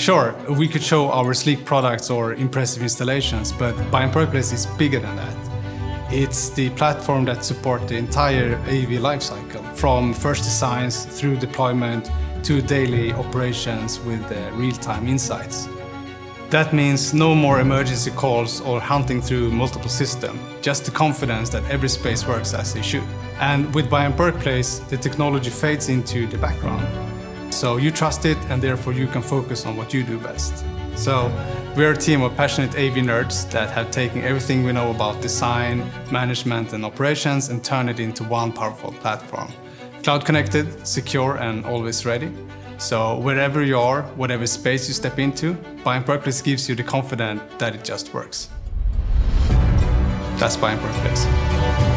Sure, we could show our sleek products or impressive installations, but Biamp Workplace is bigger than that. It's the platform that supports the entire AV lifecycle, from first designs through deployment to daily operations with real-time insights. That means no more emergency calls or hunting through multiple systems, just the confidence that every space works as it should. And with Biamp Workplace, the technology fades into the background. So you trust it, and therefore you can focus on what you do best. So we're a team of passionate AV nerds that have taken everything we know about design, management and operations and turned it into one powerful platform. Cloud connected, secure and always ready. So wherever you are, whatever space you step into, Biamp Workplace gives you the confidence that it just works. That's Biamp Workplace.